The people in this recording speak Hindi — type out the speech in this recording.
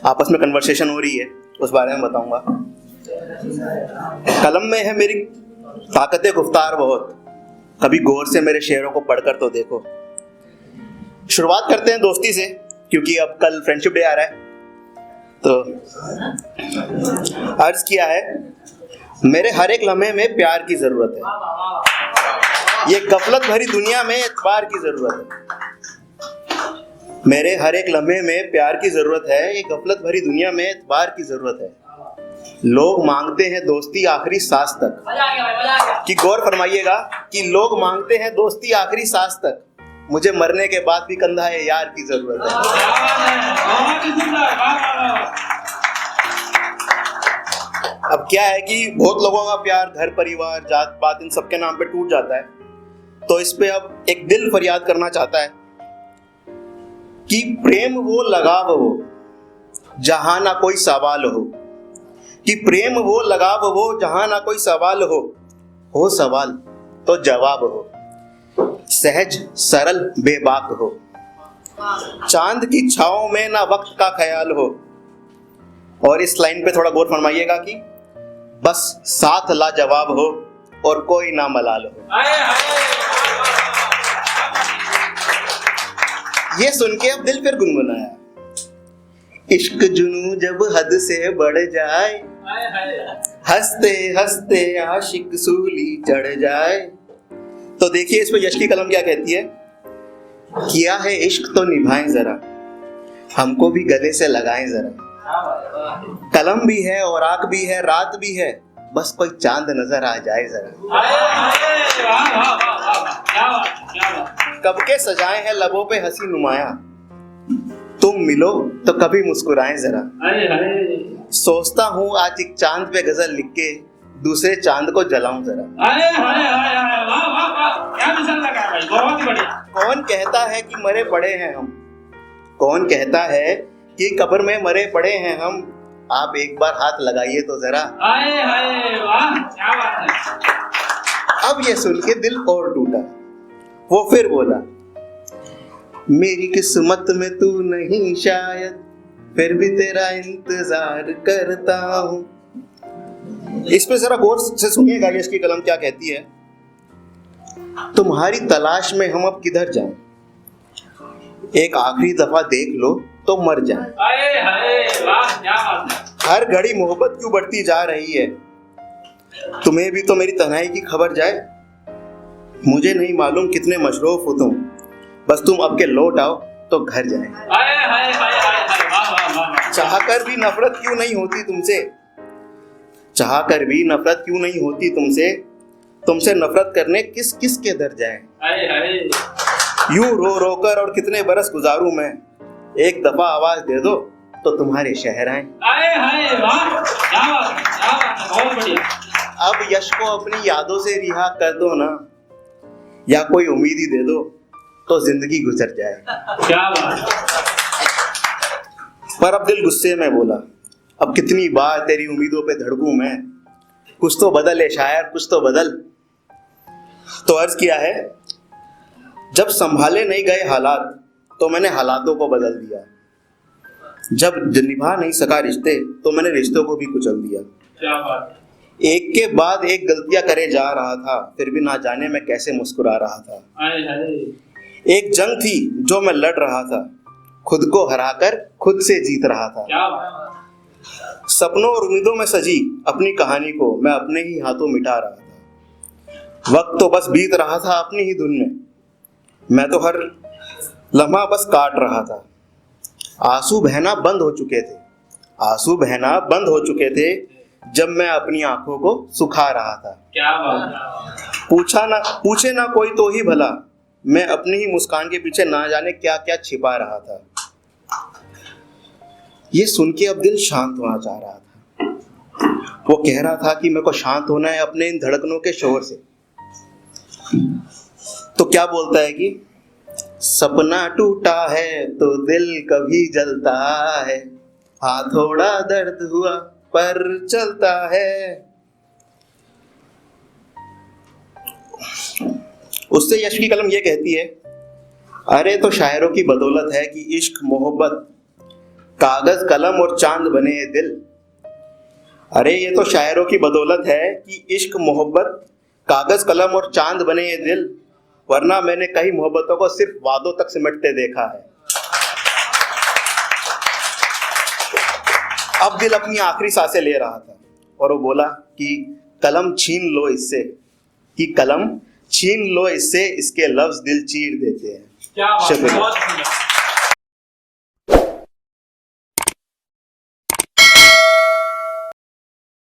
आपस में कन्वर्सेशन हो रही है, उस बारे में बताऊंगा। कलम में है मेरी ताकत गुफ्तार बहुत, कभी गौर से मेरे शेरों को पढ़कर तो देखो। शुरुआत करते हैं दोस्ती से, क्योंकि अब कल फ्रेंडशिप डे आ रहा है। तो अर्ज किया है, मेरे हर एक लम्हे में प्यार की जरूरत है, ये गफलत भरी दुनिया में एतबार की जरूरत है। मेरे हर एक लम्हे में प्यार की जरूरत है, ये गफलत भरी दुनिया में एतबार की जरूरत है। लोग मांगते हैं दोस्ती आखिरी सांस तक, कि गौर फरमाइएगा कि लोग मांगते हैं दोस्ती आखिरी सांस तक, मुझे मरने के बाद भी कंधा है यार की जरूरत है। अब क्या है कि बहुत लोगों का प्यार घर परिवार जात पात इन सबके नाम पे टूट जाता है, तो इस पे अब एक दिल फरियाद करना चाहता है कि प्रेम वो लगाव हो जहां ना कोई सवाल हो, कि प्रेम वो लगाव हो जहां ना कोई सवाल हो सवाल तो जवाब हो, सहज सरल बेबाक हो, चांद की छाओं में ना वक्त का ख्याल हो। और इस लाइन पे थोड़ा गौर फरमाइएगा कि बस साथ लाजवाब हो और कोई ना मलाल हो। ये सुन के अब दिल फिर गुनगुनाया, इश्क जुनू जब हद से बढ़ जाए, हंसते हंसते आशिक सूली चढ़ जाए। तो देखिए इस पे यश की कलम क्या कहती है, किया है इश्क तो निभाएं जरा, हमको भी गले से लगाएं जरा। कलम भी है और आग भी है रात भी है, बस कोई चांद नजर आ जाए जरा। कब के सजाए हैं लबों पे हंसी नुमाया, तुम मिलो तो कभी मुस्कुराएं जरा। सोचता हूँ आज एक चांद पे गजल लिख के दूसरे चांद को जलाऊं जरा। कौन कहता है कि मरे पड़े हैं हम, कौन कहता है कि कब्र में मरे पड़े हैं हम, आप एक बार हाथ लगाइए तो जरा। अब ये सुन के दिल और टूटा, वो फिर बोला, मेरी किस्मत में तू नहीं शायद, फिर भी तेरा इंतजार करता हूँ। इस पे जरा गौर से सुनिएगा इसकी कलम क्या कहती है, तुम्हारी तलाश में हम अब किधर जाएं, एक आखिरी दफा देख लो तो मर जाएं। हर घड़ी मोहब्बत क्यों बढ़ती जा रही है, तुम्हें भी तो मेरी तन्हाई की खबर जाए। मुझे नहीं मालूम कितने मशरूफ हो तुम, बस तुम अब के लौट आओ तो घर जाए। चाहकर भी नफरत क्यों नहीं होती तुमसे, चाहकर भी नफरत क्यों नहीं होती तुमसे, तुमसे नफरत करने किस किस के दर जाए। यूं रो रो कर और कितने बरस गुजारूं मैं, एक दफा आवाज दे दो तो तुम्हारे शहर आए। अब यश को अपनी यादों से रिहा कर दो ना, या कोई उम्मीद ही दे दो तो जिंदगी गुजर जाए। क्या बात। पर अब दिल गुस्से में बोला, अब कितनी बार तेरी उम्मीदों पे धड़कूं मैं, कुछ तो बदल है शायर कुछ तो बदल। तो अर्ज किया है, जब संभाले नहीं गए हालात तो मैंने हालातों को बदल दिया, जब निभा नहीं सका रिश्ते तो मैंने रिश्तों को भी कुचल दिया। क्या बात। एक के बाद एक गलतियां करे जा रहा था, फिर भी ना जाने मैं कैसे मुस्कुरा रहा था। एक जंग थी जो मैं लड़ रहा था, खुद को हराकर खुद से जीत रहा था। क्या बात। सपनों और उम्मीदों में सजी अपनी कहानी को मैं अपने ही हाथों मिटा रहा था। वक्त तो बस बीत रहा था अपनी ही धुन में, मैं तो हर लम्हा बस काट रहा था। आंसू बहना बंद हो चुके थे, आंसू बहना बंद हो चुके थे जब मैं अपनी आंखों को सुखा रहा था। क्या बात। पूछे ना कोई तो ही भला, मैं अपनी ही मुस्कान के पीछे ना जाने क्या क्या छिपा रहा था। ये सुन के अब दिल शांत होना चाह रहा था। वो कह रहा था कि मेरे को शांत होना है अपने इन धड़कनों के शोर से। तो क्या बोलता है कि सपना टूटा है तो दिल कभी जलता है, हाँ थोड़ा दर्द हुआ पर चलता है। उससे यश की कलम ये कहती है, अरे तो शायरों की बदौलत है कि इश्क मोहब्बत कागज कलम और चांद बने ये दिल। अरे ये तो शायरों की बदौलत है कि इश्क मोहब्बत कागज कलम और चांद बने ये दिल, वरना मैंने कई मोहब्बतों को सिर्फ वादों तक सिमटते देखा है। अब दिल अपनी आखिरी सांसें ले रहा था और वो बोला कि कलम छीन लो इससे, कि कलम छीन लो इससे, इसके लफ्ज दिल चीर देते हैं। क्या बात है, शुक्रिया। बहुत बढ़िया।